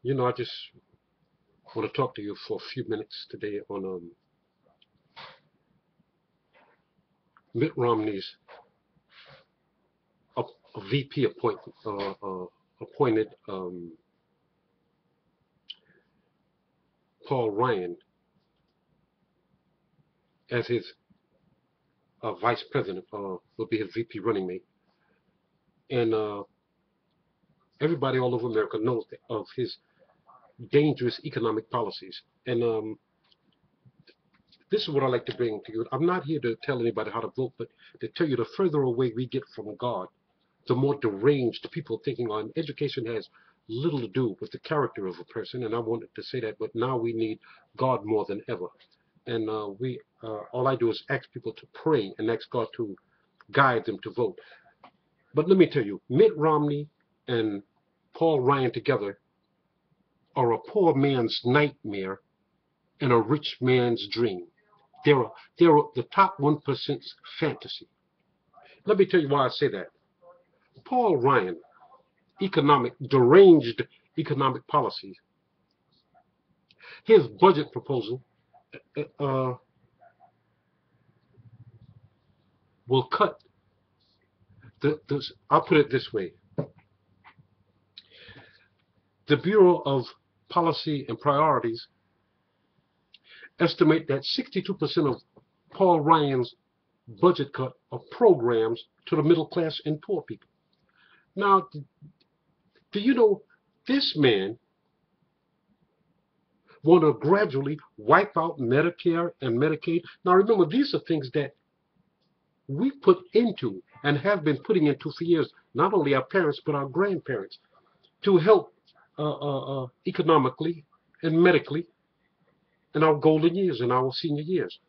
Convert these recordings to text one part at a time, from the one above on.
I just want to talk to you for a few minutes today on Mitt Romney's a VP appointed Paul Ryan as his vice president, will be his VP running mate. And everybody all over America knows of his dangerous economic policies. And this is what I like to bring to you. I'm not here to tell anybody how to vote, but to tell you the further away we get from God, the more deranged people thinking on education has little to do with the character of a person. And I wanted to say that, but now we need God more than ever. And all I do is ask people to pray and ask God to guide them to vote. But let me tell you, Mitt Romney and Paul Ryan together are a poor man's nightmare and a rich man's dream. They're the top 1%'s fantasy. Let me tell you why I say that. Paul Ryan, deranged economic policies. His budget proposal will cut I'll put it this way. The Bureau of Policy and Priorities estimate that 62% of Paul Ryan's budget cut are programs to the middle class and poor people. Now, do you know this man want to gradually wipe out Medicare and Medicaid? Now, remember, these are things that we put into and have been putting into for years, not only our parents, but our grandparents, to help economically and medically in our golden years, in our senior years.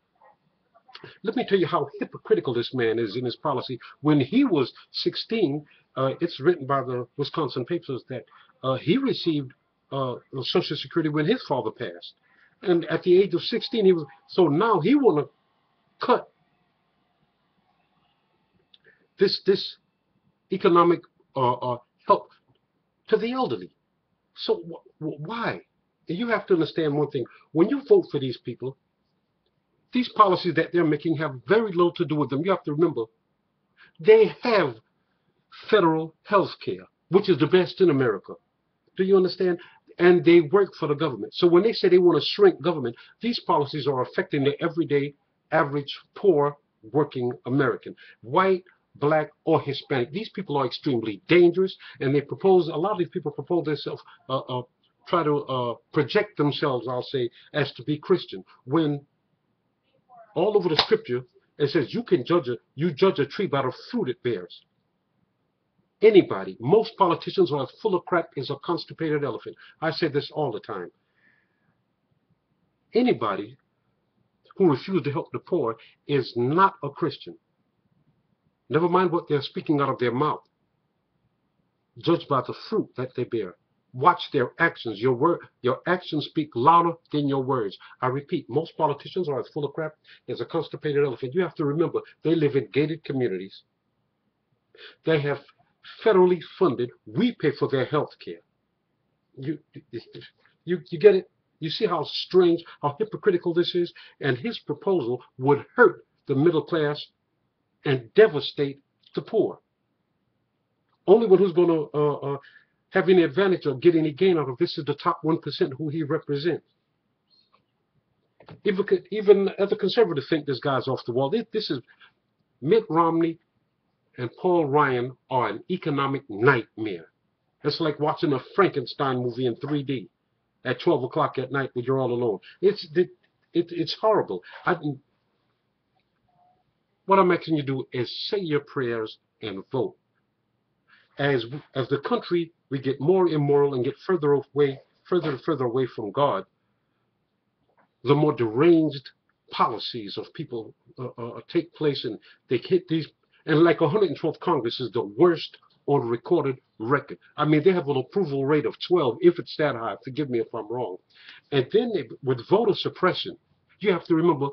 Let me tell you how hypocritical this man is in his policy. When he was 16, it's written by the Wisconsin papers that he received Social Security when his father passed. And at the age of 16, so now he want to cut this economic help to the elderly. So why? You have to understand one thing. When you vote for these people, these policies that they're making have very little to do with them. You have to remember, they have federal health care, which is the best in America. Do you understand? And they work for the government. So when they say they want to shrink government, these policies are affecting the everyday, average, poor, working American. White, black, or Hispanic. These people are extremely dangerous, and a lot of these people propose themselves, try to project themselves, I'll say, as to be Christian, when all over the scripture it says you judge a tree by the fruit it bears. Anybody, most politicians are as full of crap as a constipated elephant. I say this all the time. Anybody who refuses to help the poor is not a Christian. Never mind what they're speaking out of their mouth. Judge by the fruit that they bear. Watch their actions. Your actions speak louder than your words. I repeat, most politicians are as full of crap as a constipated elephant. You have to remember, they live in gated communities. They have federally funded. We pay for their health care. You get it? You see how strange, how hypocritical this is? And his proposal would hurt the middle class and devastate the poor. Only one who's going to have any advantage or get any gain out of this is the top 1% who he represents. Even other conservatives think this guy's off the wall. This is Mitt Romney and Paul Ryan are an economic nightmare. It's like watching a Frankenstein movie in 3D at 12 o'clock at night when you're all alone. It's horrible. What I'm asking you to do is say your prayers and vote. As the country, we get more immoral and get further and further away from God, the more deranged policies of people take place, and they hit these. And like 112th Congress is the worst on recorded record. I mean, they have an approval rate of 12, if it's that high. Forgive me if I'm wrong. And then with voter suppression, you have to remember,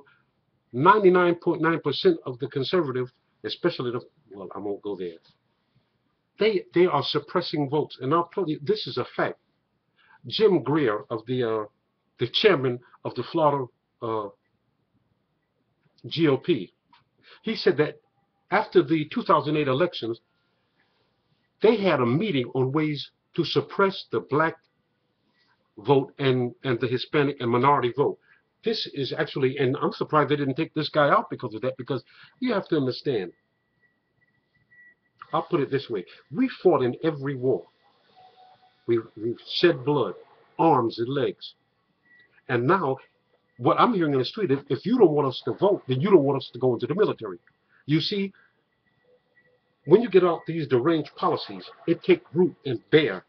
99.9% of the conservative, especially well, I won't go there. They are suppressing votes, and I'll tell you, this is a fact. Jim Greer, of the chairman of the Florida GOP, he said that after the 2008 elections, they had a meeting on ways to suppress the black vote and the Hispanic and minority vote. This is actually, and I'm surprised they didn't take this guy out because of that, because you have to understand, I'll put it this way, we fought in every war. We've shed blood, arms and legs. And now, what I'm hearing in the street, if you don't want us to vote, then you don't want us to go into the military. You see, when you get out these deranged policies, it take root and bear.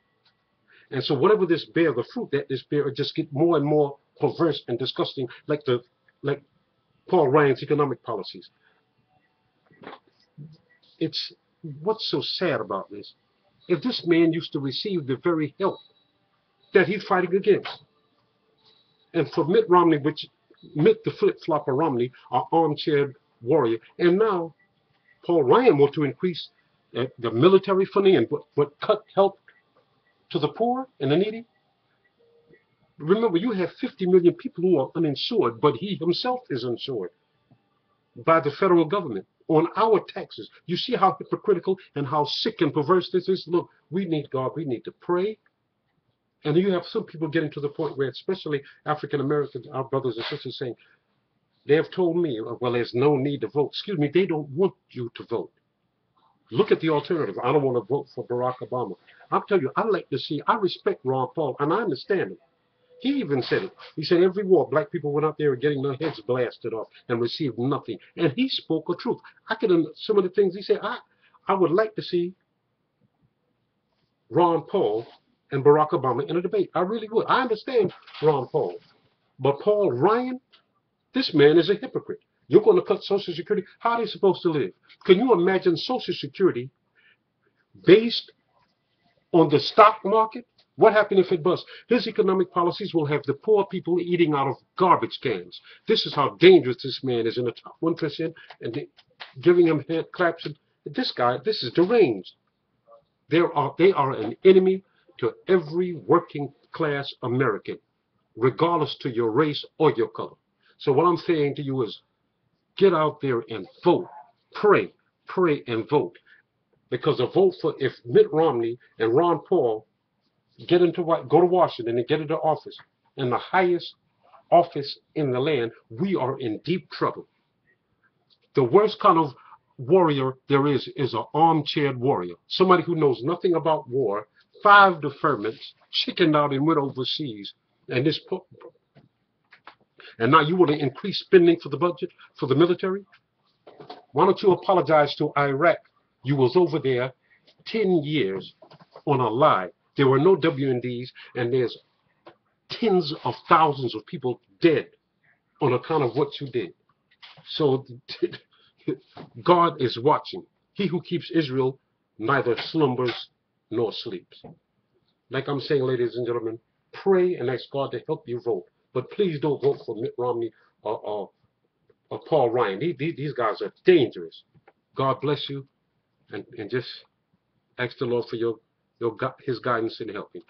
And so whatever this bear, the fruit that this bear, it just get more and more perverse and disgusting, like Paul Ryan's economic policies. It's what's so sad about this. If this man used to receive the very help that he's fighting against, and for Mitt Romney, which Mitt the flip-flopper Romney, our armchair warrior, and now Paul Ryan wants to increase the military funding and what cut help to the poor and the needy. Remember, you have 50 million people who are uninsured, but he himself is insured by the federal government on our taxes. You see how hypocritical and how sick and perverse this is? Look, we need God. We need to pray. And you have some people getting to the point where, especially African Americans, our brothers and sisters, saying, they have told me, well, there's no need to vote. Excuse me, they don't want you to vote. Look at the alternative. I don't want to vote for Barack Obama. I'll tell you, I like to see, I respect Ron Paul, and I understand him. He even said it. He said every war, black people went out there getting their heads blasted off and received nothing. And he spoke the truth. I could, some of the things he said, I would like to see Ron Paul and Barack Obama in a debate. I really would. I understand Ron Paul. But Paul Ryan, this man is a hypocrite. You're going to cut Social Security. How are they supposed to live? Can you imagine Social Security based on the stock market? What happened if it busts? His economic policies will have the poor people eating out of garbage cans. This is how dangerous this man is in the top 1%, and giving him hand claps. And this guy, this is deranged. They are an enemy to every working class American, regardless to your race or your color. So what I'm saying to you is, get out there and vote. Pray and vote. Because a vote for, if Mitt Romney and Ron Paul go to Washington and get into office, and the highest office in the land, we are in deep trouble. The worst kind of warrior there is an armchair warrior. Somebody who knows nothing about war, 5 deferments, chickened out and went overseas, and now you want to increase spending for the budget, for the military? Why don't you apologize to Iraq? You was over there 10 years on a lie. There were no WMDs, and there's tens of thousands of people dead on account of what you did. So God is watching. He who keeps Israel neither slumbers nor sleeps. Like I'm saying, ladies and gentlemen, pray and ask God to help you vote. But please don't vote for Mitt Romney or Paul Ryan. These guys are dangerous. God bless you, and just ask the Lord for his guidance and helping.